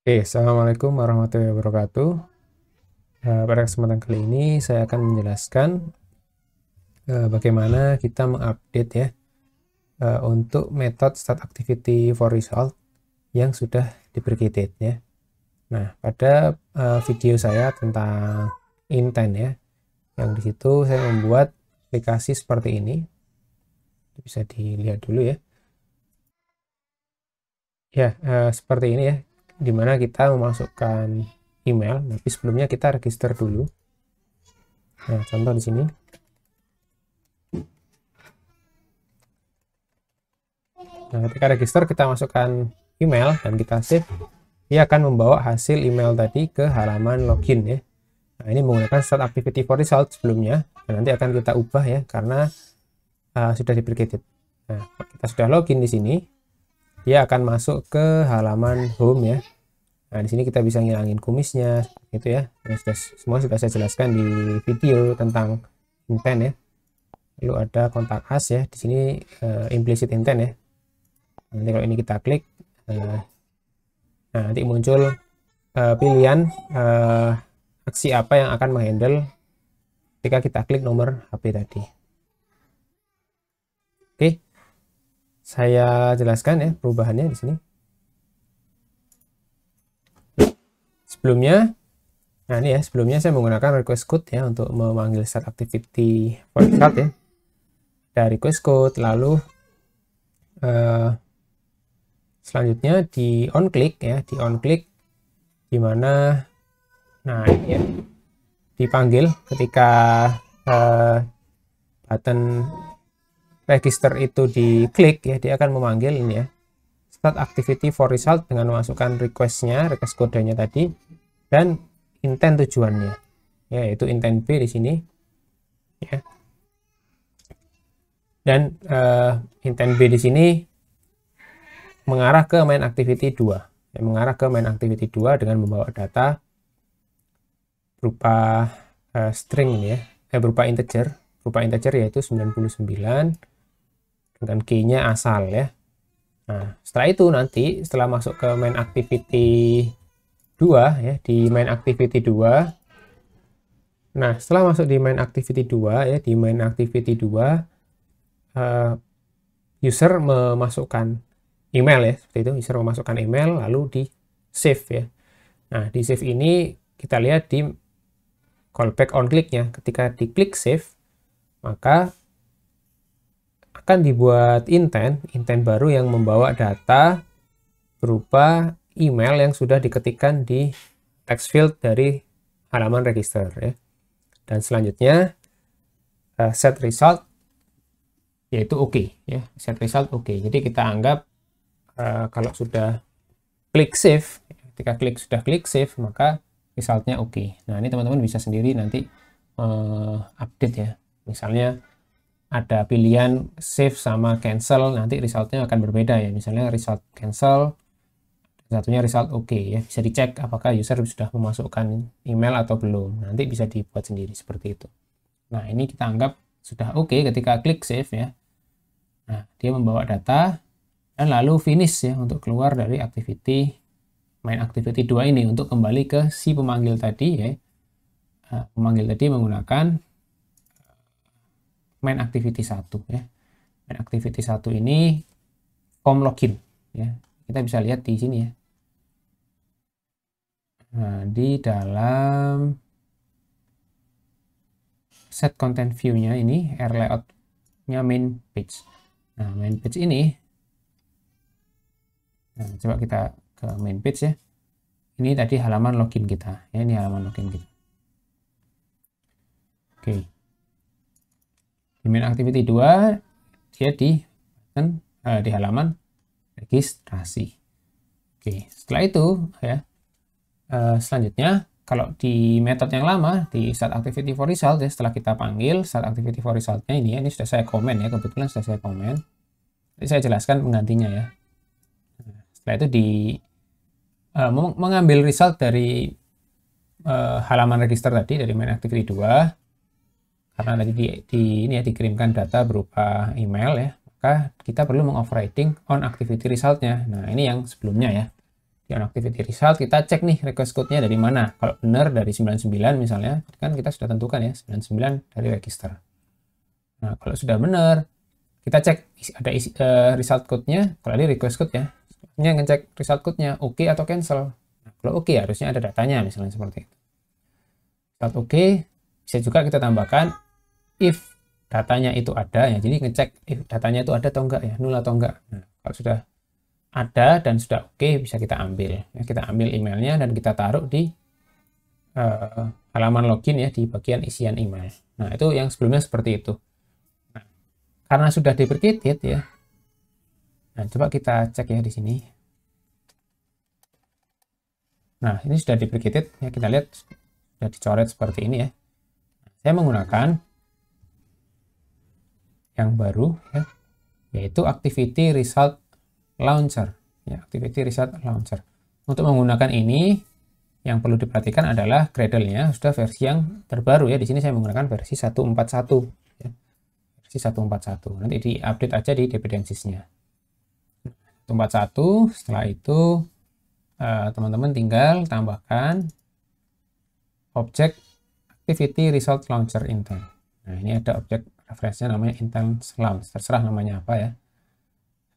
Assalamualaikum warahmatullahi wabarakatuh. Pada kesempatan kali ini saya akan menjelaskan bagaimana kita mengupdate ya untuk metode start activity for result yang sudah deprecated ya. Nah, pada video saya tentang intent ya, yang di situ saya membuat aplikasi seperti ini. Bisa dilihat dulu ya. Ya, seperti ini ya, dimana kita memasukkan email, tapi sebelumnya kita register dulu. Nah, contoh di sini. Nah, ketika register kita masukkan email dan kita save, dia akan membawa hasil email tadi ke halaman login ya. Nah, ini menggunakan start activity for result sebelumnya, dan nanti akan kita ubah ya karena sudah deprecated. Nah, kita sudah login di sini, dia akan masuk ke halaman home ya. Nah, di sini kita bisa ngilangin kumisnya gitu ya. Nah, semua sudah saya jelaskan di video tentang intent ya. Lalu ada kontak us ya. Di sini implicit intent ya. Nanti kalau ini kita klik, nah nanti muncul pilihan aksi apa yang akan menghandle ketika kita klik nomor HP tadi. Oke, saya jelaskan ya perubahannya di sini. Sebelumnya, nah ini ya, sebelumnya saya menggunakan request code ya untuk memanggil start activity for result ya. Dari request code, lalu selanjutnya di on click ya, di on click dimana, nah ini ya, dipanggil ketika button register itu diklik ya, dia akan memanggil ini ya, start activity for result dengan memasukkan requestnya, request kodenya tadi, dan intent tujuannya, ya, yaitu intent B di sini, ya. Dan intent B di sini mengarah ke main activity 2, ya, mengarah ke main activity 2 dengan membawa data berupa string ini ya, berupa integer yaitu 99 dengan key-nya asal ya. Nah, setelah itu nanti setelah masuk ke main activity 2 ya, di main activity 2. Nah, setelah masuk di main activity 2 ya, di main activity 2 user memasukkan email ya, seperti itu. User memasukkan email lalu di save ya. Nah, di save ini kita lihat di callback on click-nya. Ketika diklik save, maka akan dibuat intent baru yang membawa data berupa email yang sudah diketikkan di text field dari halaman register ya. Dan selanjutnya set result yaitu oke ya, set result oke. Jadi kita anggap kalau sudah klik save, ketika sudah klik save maka resultnya oke. Nah, ini teman-teman bisa sendiri nanti update ya. Misalnya ada pilihan save sama cancel, nanti resultnya akan berbeda ya. Misalnya result cancel, satunya result oke ya. Bisa dicek apakah user sudah memasukkan email atau belum. Nanti bisa dibuat sendiri seperti itu. Nah, ini kita anggap sudah oke ketika klik save ya. Nah, dia membawa data dan lalu finish ya untuk keluar dari main activity 2 ini untuk kembali ke si pemanggil tadi ya. Pemanggil tadi menggunakan main activity 1 ya. Main activity 1 ini form login ya. Kita bisa lihat di sini ya. Nah, di dalam set content view-nya ini layout-nya main page. Nah, main page ini, nah, coba kita ke main page ya. Ini tadi halaman login kita ya, ini halaman login kita. Oke. Di main activity 2 dia di halaman registrasi. Oke, setelah itu ya, selanjutnya kalau di metode yang lama di start activity for result ya, setelah kita panggil start activity for resultnya ini sudah saya komen ya, kebetulan sudah saya komen. Jadi saya jelaskan penggantinya ya. Setelah itu mengambil result dari halaman register tadi dari main activity 2, karena tadi ini ya dikirimkan data berupa email ya, maka kita perlu mengoverriding on activity resultnya. Nah, ini yang sebelumnya ya. Di onActivity result kita cek nih request code-nya dari mana. Kalau benar dari 99 misalnya, kan kita sudah tentukan ya 99 dari register. Nah, kalau sudah benar, kita cek ada result code-nya. Kalau ini request code ya, ngecek result code-nya oke atau cancel. Nah, kalau oke harusnya ada datanya misalnya seperti itu. Result oke, bisa juga kita tambahkan if datanya itu ada ya. Jadi ngecek if datanya itu ada atau enggak ya, nul atau enggak. Nah, kalau sudah ada dan sudah oke, bisa kita ambil ya, kita ambil emailnya dan kita taruh di halaman login ya, di bagian isian email. Nah, itu yang sebelumnya seperti itu. Nah, karena sudah deprecated ya, nah coba kita cek ya di sini. Nah, ini sudah deprecated ya, kita lihat sudah dicoret seperti ini ya. Saya menggunakan yang baru ya, yaitu Activity Result Launcher ya, Activity Result Launcher. Untuk menggunakan ini yang perlu diperhatikan adalah Gradle-nya sudah versi yang terbaru ya. Di sini saya menggunakan versi 1.41 ya. Versi 1.41. Nanti diupdate aja di dependencies-nya. 1.41, setelah itu teman-teman tinggal tambahkan objek Activity Result Launcher intent. Nah, ini ada objek referensinya namanya intent launch, terserah namanya apa ya.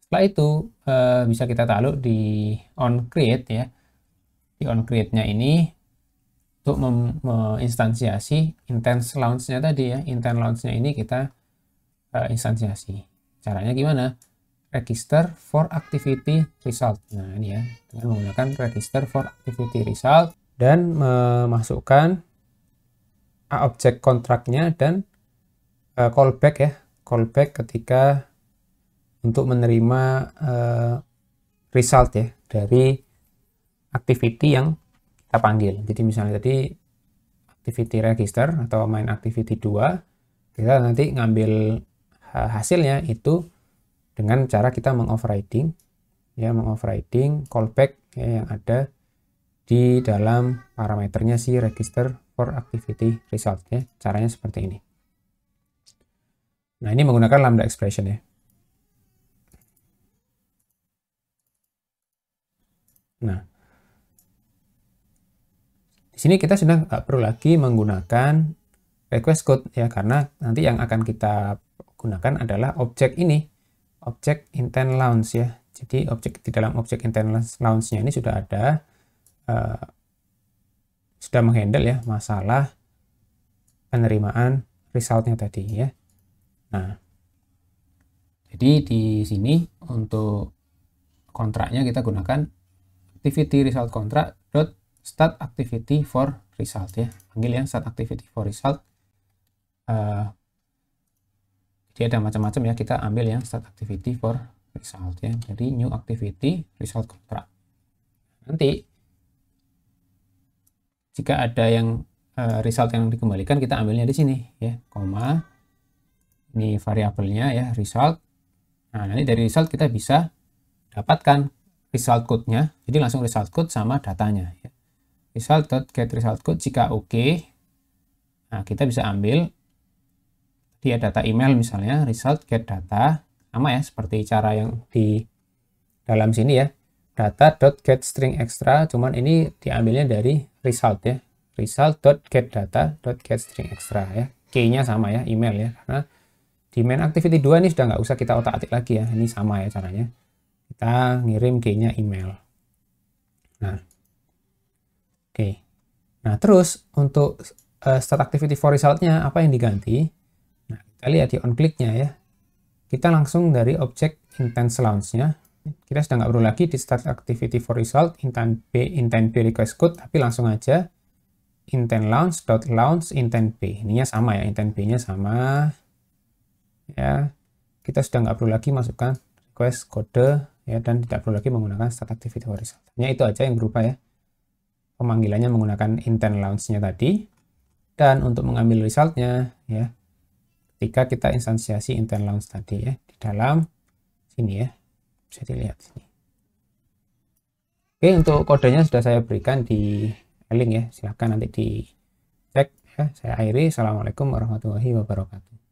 Setelah itu bisa kita taruh di onCreate ya. Di onCreate-nya ini untuk menginstansiasi intent launch-nya tadi ya. Intent launch-nya ini kita instansiasi. Caranya gimana? Register for activity result. Nah, ini ya, dengan menggunakan register for activity result dan memasukkan objek kontraknya dan callback ya. Callback ketika untuk menerima result ya dari activity yang kita panggil. Jadi misalnya tadi activity register atau main activity 2, kita nanti ngambil hasilnya itu dengan cara kita mengoverriding ya, mengoverriding callback ya, yang ada di dalam parameternya si register for activity result ya. Caranya seperti ini. Nah, ini menggunakan lambda expression ya. Nah, di sini kita sudah nggak perlu lagi menggunakan request code ya, karena nanti yang akan kita gunakan adalah objek ini, objek intent launch ya. Jadi objek di dalam objek intent launch-nya ini sudah ada, sudah menghandle ya masalah penerimaan resultnya tadi ya. Nah, jadi di sini untuk kontraknya kita gunakan activity result contract dot start activity for result ya, panggil ya start activity for result. Jadi ada macam-macam ya, kita ambil yang start activity for result ya, jadi new activity result contract. Nanti jika ada yang result yang dikembalikan, kita ambilnya di sini ya, koma, ini variabelnya ya result. Nah, nanti dari result kita bisa dapatkan result code-nya, jadi langsung result code sama datanya ya. Result.get result code jika oke, nah kita bisa ambil dia data email misalnya, result get data, sama ya seperti cara yang di dalam sini ya, data.get string extra, cuman ini diambilnya dari result ya, result.get data.get string extra ya, key-nya sama ya, email ya, karena di main activity 2 ini sudah nggak usah kita otak-atik lagi ya, ini sama ya caranya, kita ngirim key-nya email. Nah, oke. Nah, terus untuk start activity for result-nya apa yang diganti? Nah, kita lihat di onClick-nya ya. Kita langsung dari objek intent launch-nya. Kita sudah nggak perlu lagi di start activity for result intent B request code, tapi langsung aja intent launch intent B. Ininya sama ya, intent B-nya sama. Ya, kita sudah nggak perlu lagi masukkan request kode ya, dan tidak perlu lagi menggunakan start activity for result. Hanya itu aja yang berubah ya. Pemanggilannya menggunakan intent launch-nya tadi, dan untuk mengambil result-nya ya, ketika kita instansiasi intent launch tadi ya, di dalam sini ya, bisa dilihat sini. Oke, untuk kodenya sudah saya berikan di link ya, silahkan nanti dicek ya. Saya akhiri. Assalamualaikum warahmatullahi wabarakatuh.